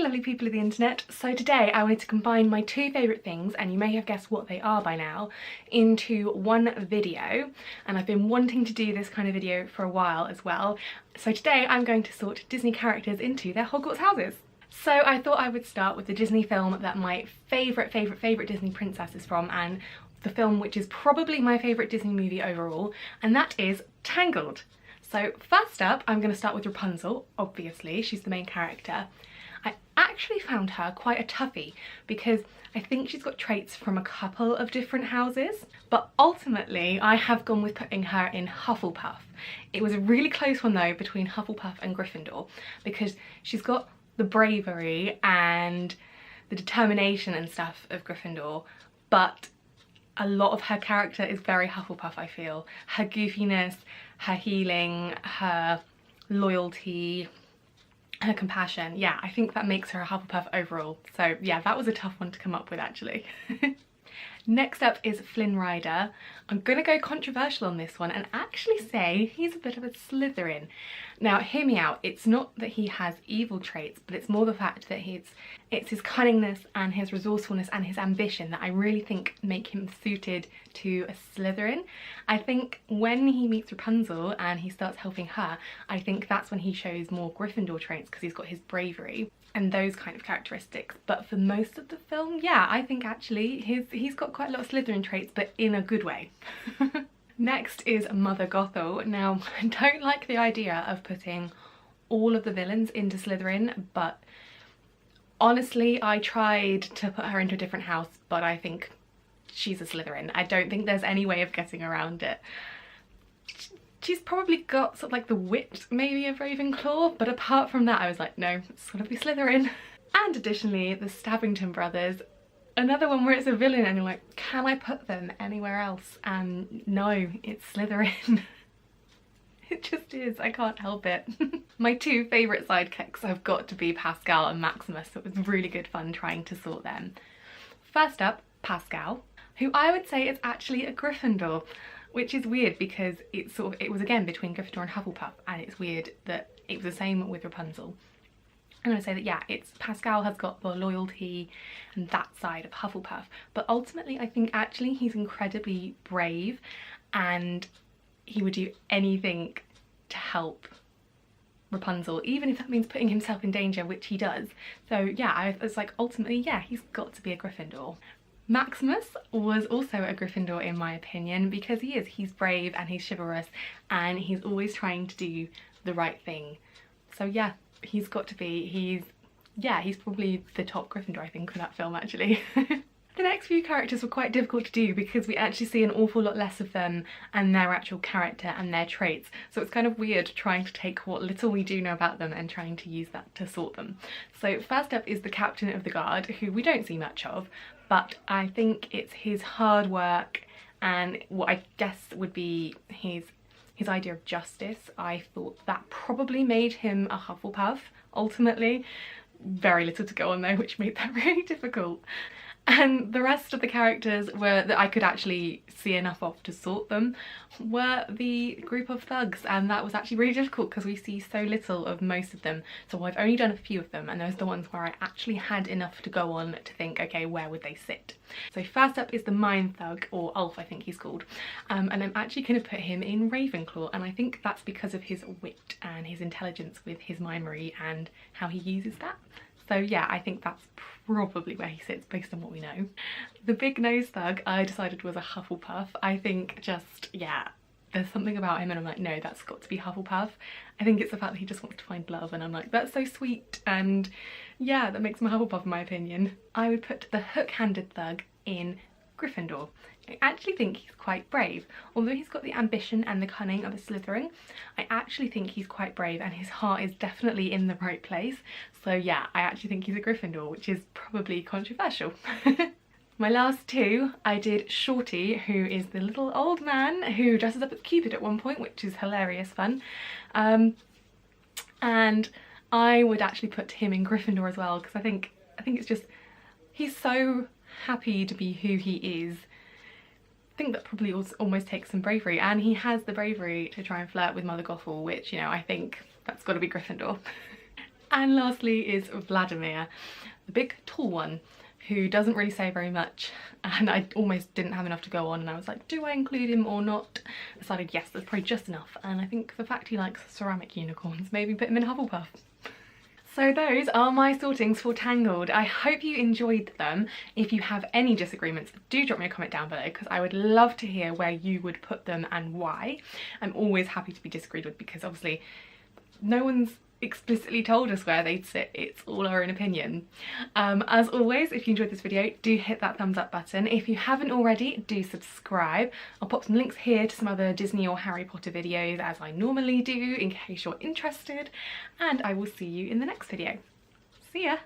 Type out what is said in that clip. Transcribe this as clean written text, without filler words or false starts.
lovely people of the internet. So today I wanted to combine my two favourite things, and you may have guessed what they are by now, into one video. And I've been wanting to do this kind of video for a while as well. So today I'm going to sort Disney characters into their Hogwarts houses. So I thought I would start with the Disney film that my favourite Disney princess is from, and the film which is probably my favourite Disney movie overall, and that is Tangled. So first up, I'm going to start with Rapunzel. Obviously, she's the main character. I actually found her quite a toughie because I think she's got traits from a couple of different houses, but ultimately I have gone with putting her in Hufflepuff. It was a really close one though between Hufflepuff and Gryffindor, because she's got the bravery and the determination and stuff of Gryffindor, but a lot of her character is very Hufflepuff, I feel. Her goofiness, her healing, her loyalty, her compassion. Yeah, I think that makes her a Hufflepuff overall. So yeah, that was a tough one to come up with actually. Next up is Flynn Rider. I'm gonna go controversial on this one and actually say he's a bit of a Slytherin. Now hear me out, it's not that he has evil traits, but it's more the fact that it's his cunningness and his resourcefulness and his ambition that I really think make him suited to a Slytherin. I think when he meets Rapunzel and he starts helping her, I think that's when he shows more Gryffindor traits because he's got his bravery and those kind of characteristics. But for most of the film, yeah, I think actually he's got quite a lot of Slytherin traits, but in a good way. Next is Mother Gothel. Now, I don't like the idea of putting all of the villains into Slytherin, but honestly, I tried to put her into a different house, but I think she's a Slytherin. I don't think there's any way of getting around it. She's probably got sort of like the wit maybe of Ravenclaw, but apart from that I was like, no, it's gotta be Slytherin. And additionally, the Stabbington brothers, another one where it's a villain and you're like, can I put them anywhere else? And no, it's Slytherin. It just is, I can't help it. My two favourite sidekicks have got to be Pascal and Maximus. It was really good fun trying to sort them. First up, Pascal, who I would say is actually a Gryffindor, which is weird because it was again between Gryffindor and Hufflepuff, and it's weird that it was the same with Rapunzel. I'm gonna say that yeah, Pascal has got the loyalty and that side of Hufflepuff, but ultimately I think actually he's incredibly brave and he would do anything to help Rapunzel, even if that means putting himself in danger, which he does. So yeah, I was like, ultimately, yeah, he's got to be a Gryffindor. Maximus was also a Gryffindor in my opinion, because he's brave and he's chivalrous and he's always trying to do the right thing. So yeah, he's got to be, he's probably the top Gryffindor I think for that film actually. The next few characters were quite difficult to do because we actually see an awful lot less of them and their actual character and their traits. So it's kind of weird trying to take what little we do know about them and trying to use that to sort them. So first up is the captain of the guard, who we don't see much of, but I think it's his hard work and what I guess would be his idea of justice. I thought that probably made him a Hufflepuff ultimately. Very little to go on though, which made that really difficult. And the rest of the characters that I could actually see enough of to sort them were the group of thugs, and that was actually really difficult because we see so little of most of them. So I've only done a few of them, and those are the ones where I actually had enough to go on to think, okay, where would they sit? So first up is the Mime Thug, or Ulf I think he's called, and I'm actually going to put him in Ravenclaw, and I think that's because of his wit and his intelligence with his mimery and how he uses that. So yeah, I think that's probably where he sits based on what we know. The Big Nose Thug I decided was a Hufflepuff. I think just, yeah, there's something about him and I'm like, no, that's got to be Hufflepuff. I think it's the fact that he just wants to find love and I'm like, that's so sweet, and yeah, that makes him a Hufflepuff in my opinion. I would put the Hook-Handed Thug in Gryffindor. I actually think he's quite brave. Although he's got the ambition and the cunning of a Slytherin, I actually think he's quite brave and his heart is definitely in the right place. So yeah, I actually think he's a Gryffindor, which is probably controversial. My last two, I did Shorty, who is the little old man who dresses up as Cupid at one point, which is hilarious fun. And I would actually put him in Gryffindor as well, because I think it's just, he's so happy to be who he is. I think that probably almost takes some bravery, and he has the bravery to try and flirt with Mother Gothel, which, you know, I think that's got to be Gryffindor. And lastly is Vladimir, the big tall one, who doesn't really say very much, and I almost didn't have enough to go on, and I was like, do I include him or not? I decided yes, that's probably just enough, and I think the fact he likes ceramic unicorns, maybe put him in Hufflepuff. So those are my sortings for Tangled. I hope you enjoyed them. If you have any disagreements, do drop me a comment down below, because I would love to hear where you would put them and why. I'm always happy to be disagreed with, because obviously no one's explicitly told us where they'd sit, it's all our own opinion. As always, if you enjoyed this video, do hit that thumbs up button. If you haven't already, do subscribe. I'll pop some links here to some other Disney or Harry Potter videos, as I normally do, in case you're interested, and I will see you in the next video. See ya!